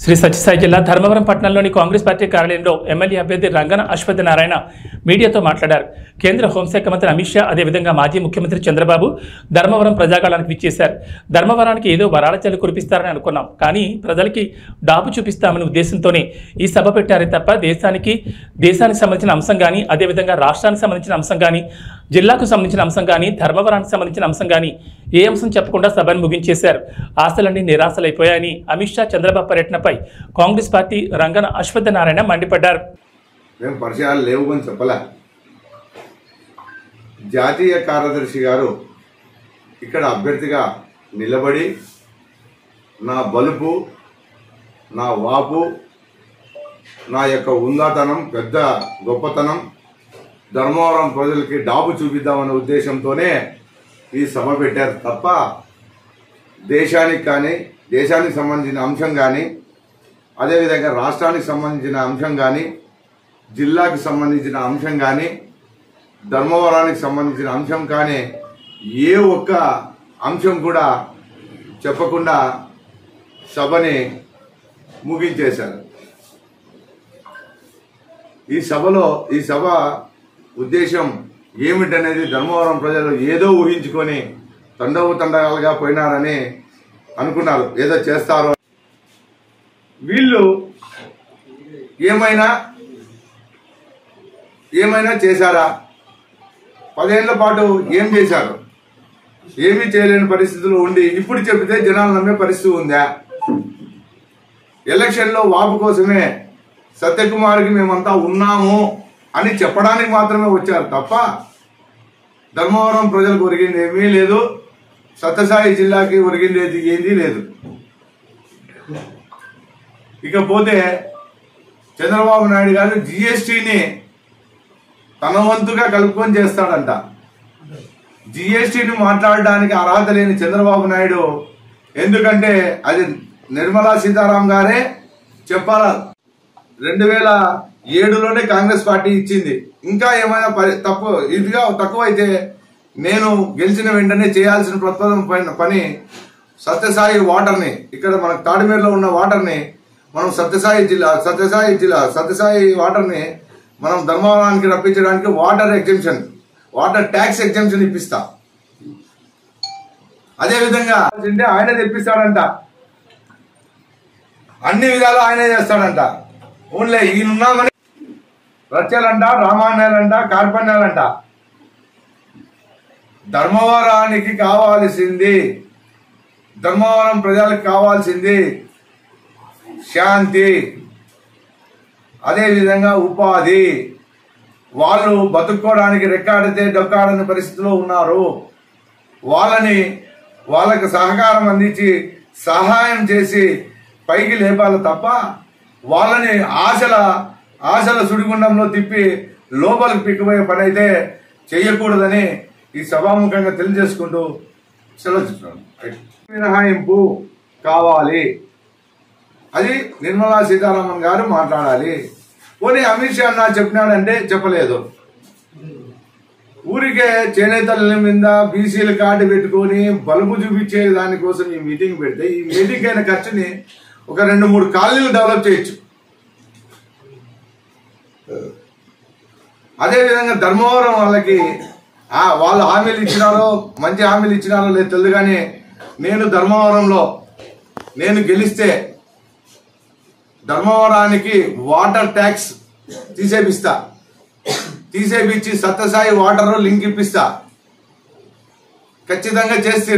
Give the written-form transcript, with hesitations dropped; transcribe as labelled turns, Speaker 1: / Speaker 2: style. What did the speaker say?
Speaker 1: శ్రీ సత్యసాయి జిల్లా ధర్మవరం పట్టణంలోని కాంగ్రెస్ పార్టీ కార్యాలయంలో ఎమ్మెల్యే అభ్యర్థి రంగన అశ్వత్థనారాయణ మీడియాతో మాట్లాడారు. కేంద్ర హోంశాఖ మంత్రి అమిత్ షా, అదేవిధంగా మాజీ ముఖ్యమంత్రి చంద్రబాబు ధర్మవరం ప్రజాగాళానికి విచ్చేశారు. ధర్మవరానికి ఏదో వరాల చల్లి కురిపిస్తారని అనుకున్నాం, కానీ ప్రజలకి డాబు చూపిస్తామనే ఉద్దేశంతోనే ఈ సభ పెట్టారే తప్ప దేశానికి సంబంధించిన అంశం కానీ, అదేవిధంగా రాష్ట్రానికి సంబంధించిన అంశం కానీ, జిల్లాకు సంబంధించిన అంశం కానీ, ధర్మవరానికి సంబంధించిన అంశం కానీ ఏ అంశం చెప్పకుండా సభను ముగించేశారు. ఆశలన్నీ నిరాశలైపోయాయని అమిత్ షా, చంద్రబాబు పర్యటనపై కాంగ్రెస్ పార్టీ రంగన అశ్వత్థనారాయణ మండిపడ్డారు.
Speaker 2: మేము పరిచయాలు లేవు అని చెప్పలే. జాతీయ కార్యదర్శి గారు ఇక్కడ అభ్యర్థిగా నిలబడి నా బలుపు, నా వాపు, నా యొక్క ఉందాతనం, పెద్ద గొప్పతనం ధర్మవరం ప్రజలకి డాబు చూపిద్దామనే ఉద్దేశంతోనే ఈ సభ పెట్టారు తప్ప దేశానికి సంబంధించిన అంశం కానీ, అదేవిధంగా రాష్ట్రానికి సంబంధించిన అంశం కానీ, జిల్లాకి సంబంధించిన అంశం కానీ, ధర్మవరానికి సంబంధించిన అంశం కానీ ఏ ఒక్క అంశం కూడా చెప్పకుండా సభని ముగించేశారు. ఈ సభ ఉద్దేశం ఏమిటనేది ధర్మవరం ప్రజలు ఏదో ఊహించుకొని తండోపతండాలుగా పోయినారని అనుకున్నారు, ఏదో చేస్తారు. వీళ్ళు ఏమైనా చేశారా? 10 ఏళ్ల పాటు ఏం చేశారు? ఏమీ చేయలేని పరిస్థితులు ఉండి ఇప్పుడు చెబితే జనాలు నమ్మే పరిస్థితి ఉందా? ఎలక్షన్లో వాపు కోసమే సత్యకుమార్కి మేమంతా ఉన్నాము అని చెప్పడానికి మాత్రమే వచ్చారు తప్ప ధర్మవరం ప్రజలకు ఒరిగింది ఏమీ లేదు, సత్యసాయి జిల్లాకి ఒరిగింది ఏంది లేదు. ఇకపోతే చంద్రబాబు నాయుడు గారు జిఎస్టీని తన వంతుగా కలుపుకొని చేస్తాడంట. జిఎస్టీని మాట్లాడడానికి అర్హత లేని చంద్రబాబు నాయుడు, ఎందుకంటే అది నిర్మలా సీతారామన్ గారే చెప్పాల. 2007లోనే కాంగ్రెస్ పార్టీ ఇచ్చింది. ఇంకా ఏమైనా తక్కువ అయితే నేను గెలిచిన వెంటనే చేయాల్సిన ప్రతిపదం పని సత్యసాయి వాటర్ని, ఇక్కడ మనకు తాడిమేరలో ఉన్న వాటర్ని మనం సత్యసాయి వాటర్ని మనం ధర్మవరానికి రప్పించడానికి వాటర్ ట్యాక్స్ ఎగ్జంప్షన్ ఇప్పిస్తా. అదే విధంగా ఆయన తెప్పిస్తాడంట, అన్ని విధాలు ఆయనే చేస్తాడంట. ఓన్లీ ఈయనున్నామని రచ్చలంట, రామాయణాలంట, కార్పణ్యాలంట. ధర్మవరానికి కావాల్సింది, ధర్మవరం ప్రజలకు కావాల్సింది శాంతి, అదేవిధంగా ఉపాధి. వాళ్ళు బతుక్కోవడానికి రెక్కాడితే డొక్కాడని పరిస్థితిలో ఉన్నారు. వాళ్ళకి సహకారం అందించి సహాయం చేసి పైకి లేపాలి తప్ప వాళ్ళని ఆశల సుడిగుండంలో తిప్పి లోపలికి పిక్కుపోయే పని అయితే చెయ్యకూడదని ఈ సభాముఖంగా తెలియజేసుకుంటూ సెలవుస్తున్నాను. మినహాయింపు కావాలి, అది నిర్మలా సీతారామన్ గారు మాట్లాడాలి. పోనీ అమిత్ షా అన్న చెప్పినాడంటే చెప్పలేదు. ఊరికే చేనేతల మీద బీసీల కార్డు పెట్టుకొని బలుపు చూపించే దానికోసం ఈ మీటింగ్ పెడితే ఈ మీటింగ్ అయిన ఖర్చుని ఒక 2-3 కాలనీలు డెవలప్ చేయొచ్చు. అదేవిధంగా ధర్మవరం వాళ్ళకి వాళ్ళు హామీలు ఇచ్చినారో, మంచి హామీలు ఇచ్చినారో లేదు తెలియదు, కానీ నేను ధర్మవరంలో గెలిస్తే ధర్మవరానికి వాటర్ ట్యాక్స్ తీసేపిచ్చి సత్యసాయి వాటర్ లింక్ ఇప్పిస్తా. ఖచ్చితంగా చేస్తే